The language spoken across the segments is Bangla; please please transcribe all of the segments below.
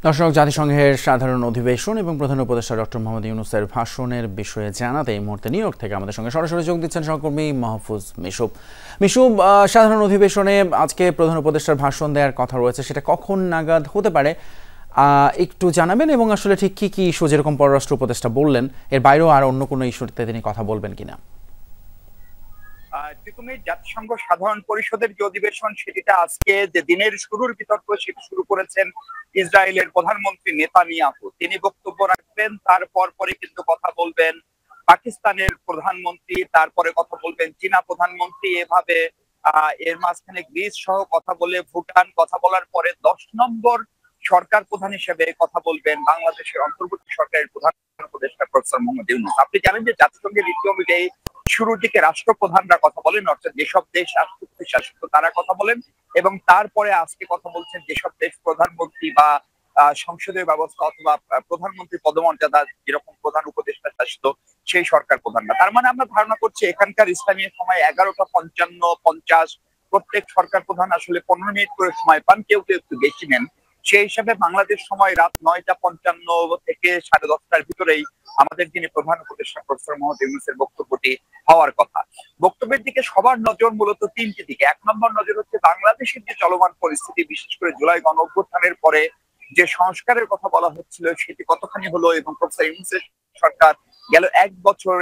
দর্শক, জাতিসংঘের সাধারণ অধিবেশন এবং প্রধান উপদেষ্টা ডক্টর মোহাম্মদ ইউনূসের ভাষণের বিষয়ে জানাতে এই মুহূর্তে নিউ ইয়র্ক থেকে আমাদের সঙ্গে সরাসরি যোগ দিচ্ছেন সহকর্মী মাহফুজ মিশুব। মিশুব, সাধারণ অধিবেশনে আজকে প্রধান উপদেষ্টার ভাষণ দেওয়ার কথা রয়েছে, সেটা কখন নাগাদ হতে পারে একটু জানাবেন, এবং আসলে ঠিক কী কী ইস্যু, যেরকম পররাষ্ট্র উপদেষ্টা বললেন, এর বাইরেও আর অন্য কোনো ইস্যুতে তিনি কথা বলবেন কিনা? জাতিসংঘ সাধারণ পরিষদের যে অধিবেশন, সেটিতে আজকে যে দিনের শুরুর বিতর্ক সেটি শুরু করেছেন ইসরায়েলের প্রধানমন্ত্রী নেতানিয়াহু। তিনি বক্তব্য রাখবেন, তারপর পরে কিন্তু কথা বলবেন পাকিস্তানের প্রধানমন্ত্রী, তারপরে কথা বলবেন চীনা প্রধানমন্ত্রী, এভাবে এর মাঝখানে গ্রিস সহ কথা বলে ভুটান, কথা বলার পরে 10 নম্বর সরকার প্রধান হিসেবে কথা বলবেন বাংলাদেশের অন্তর্বর্তী সরকারের প্রধান উপদেষ্টা প্রফেসর মোহাম্মদ ইউনূস। আপনি জানেন যে জাতিসংঘের রীতি অনুযায়ী শুরুর দিকে রাষ্ট্রপ্রধানরা কথা বলেন, অর্থাৎ যেসব দেশ রাষ্ট্রপতি শাসিত তারা কথা বলেন, এবং তারপরে আজকে কথা বলছেন যেসব দেশ প্রধানমন্ত্রী বা সংসদীয় ব্যবস্থা অথবা প্রধানমন্ত্রী পদমর্যাদা যেরকম প্রধান উপদেষ্টা শাসিত সেই সরকার প্রধানরা। তার মানে আমরা ধারণা করছি এখানকার স্থানীয় সময় 11:55-50 প্রত্যেক সরকার প্রধান আসলে 15 মিনিট করে সময় পান, কেউ কেউ একটু বেশি নেন। সেই হিসাবে বাংলাদেশ সময় রাত 9:55 থেকে 10:30টার ভিতরেই আমাদের যিনি প্রধান উপদেষ্টা প্রফেসর মোহাম্মদ ইউনূসের বক্তব্যটি হওয়ার কথা। বক্তব্যের দিকে সবার নজর মূলত তিনটি দিকে। 1 নম্বর নজর হচ্ছে বাংলাদেশের যে চলমান পরিস্থিতি, বিশেষ করে জুলাই গণ অভ্যুত্থানের পরে যে সংস্কারের কথা বলা হচ্ছিল সেটি কতখানি হলো, এবং প্রফেসর ইউনূসের সরকার গেল এক বছর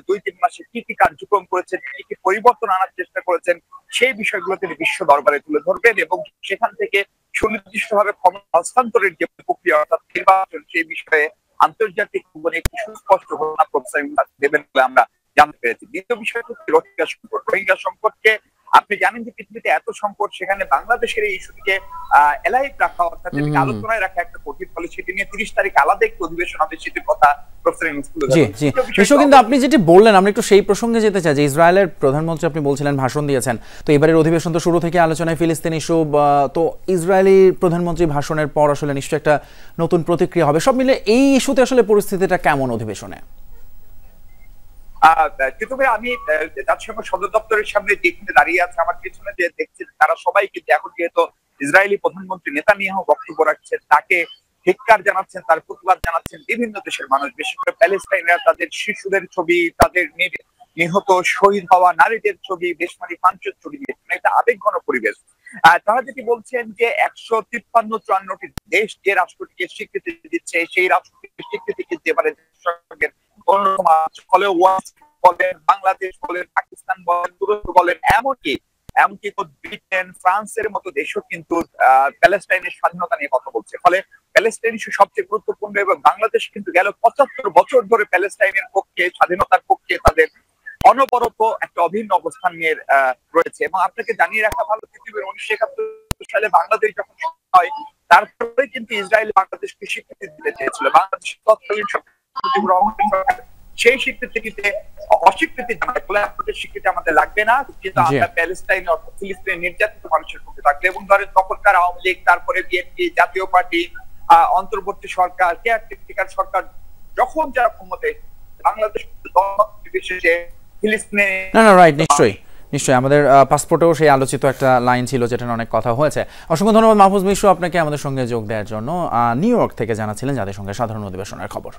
2-3 মাসে কি কি কার্যক্রম করেছেন, কি কি পরিবর্তন আনার চেষ্টা করেছেন, সেই বিষয়গুলো তিনি বিশ্ব দরবারে তুলে ধরবেন, এবং সেখান থেকে সুনির্দিষ্টভাবে ক্ষমতা হস্তান্তরের যে প্রক্রিয়া অর্থাৎ নির্বাচন, সেই বিষয়ে আন্তর্জাতিক অঙ্গনে একটি সুস্পষ্ট ঘোষণা প্রফেসর ইউনূস দেবেন বলে আমরা জানতে পেরেছি। দ্বিতীয় বিষয় হচ্ছে রোহিঙ্গা সংকট। রোহিঙ্গা সংকটকে আপনি জানেন যে পৃথিবীতে এত সংকট, সেখানে বাংলাদেশের এই ইস্যুটিকে এলাইভ রাখা অর্থাৎ আলোচনায় রাখা একটা কঠিন, ফলে সেটি নিয়ে 30 তারিখ আলাদা একটি অধিবেশন হবে, সেটির কথা প্রফেসর ইউনূস তুলে ধরবেন। কিন্তু আপনি যেটি বললেন, আমরা একটু সেই প্রসঙ্গে যেতে চাই যে ইসরায়েলের প্রধানমন্ত্রী আপনি বলছিলেন ভাষণ দিয়েছেন, তো এবারের অধিবেশন তো শুরু থেকে আলোচনায় ফিলিস্তিন ইস্যু, তো ইসরায়েলি প্রধানমন্ত্রী ভাষণের পর আসলে নিশ্চয়ই একটা নতুন প্রতিক্রিয়া হবে। সব মিলে এই ইস্যুতে আসলে পরিস্থিতিটা কেমন অধিবেশনে? আমি জাতিসংঘ সদর দপ্তরের সামনে যেখানে দাঁড়িয়ে আছে, আমার পিছনে যে দেখছি তারা সবাই কিন্তু এখন যেহেতু ইসরায়েলি প্রধানমন্ত্রী নেতানিয়াহু বক্তব্য রাখছেন, তাকে ধিক্কার জানাচ্ছেন, তার প্রতিবাদ জানাচ্ছেন বিভিন্ন দেশের মানুষ, বিশেষ করে প্যালেস্টাইনরা তাদের শিশুদের ছবি, তাদের নিহত শহীদ হওয়া নারীদের ছবি, বেসমারি পাঞ্চের ছবি দিয়েছেন। একটা আবেগঘন পরিবেশ। তারা যেটি বলছেন যে 153-54টি দেশ যে রাষ্ট্রটিকে স্বীকৃতি দিচ্ছে, সেই রাষ্ট্রটিকে স্বীকৃতি কিন্তু এবারে ফলে বলেন, বাংলাদেশ বলেন, পাকিস্তান বলেন, তুরস্ক বলেন, এমনকি ব্রিটেন, ফ্রান্সের মতো দেশও কিন্তু প্যালেস্টাইনের স্বাধীনতা নিয়ে কথা বলছে। ফলে প্যালেস্টাইন ইস্যু সবচেয়ে গুরুত্বপূর্ণ, এবং বাংলাদেশ কিন্তু গেল 75 বছর ধরে প্যালেস্টাইনের পক্ষে, স্বাধীনতার পক্ষে তাদের অনবরত একটা অভিন্ন অবস্থান নিয়ে রয়েছে। এবং আপনাকে জানিয়ে রাখা ভালো, পৃথিবীর 1971 সালে বাংলাদেশ যখন হয়, তারপরে কিন্তু ইসরায়েল বাংলাদেশকে স্বীকৃতি দিতে চেয়েছিল। বাংলাদেশের তৎকালীন সেই স্বীকৃতিতে অস্বীকৃতি জানায়, বলে আপনাদের স্বীকৃতি আমাদের লাগবে না, কিন্তু আমরা প্যালেস্টাইন অর্থাৎ ফিলিস্তিনের নির্যাতিত মানুষের পক্ষে থাকবে। এবং ধরেন তখনকার আওয়ামী লীগ, তারপরে বিএনপি, জাতীয় পার্টি, অন্তর্বর্তী সরকার, কেয়ারটেকার সরকার যখন যারা ক্ষমতায়, বাংলাদেশ বিশেষে ফিলিস্তিনে নিশ্চয়ই আমাদের পাসপোর্টেও সেই আলোচিত একটা লাইন ছিল, যেটা অনেক কথা হয়েছে। অসংখ্য ধন্যবাদ মাহফুজ মিশু আপনাকে আমাদের সঙ্গে যোগ দেওয়ার জন্য। নিউ ইয়র্ক থেকে জানাচ্ছিলেন জাতিসংঘের সাধারণ অধিবেশনের খবর।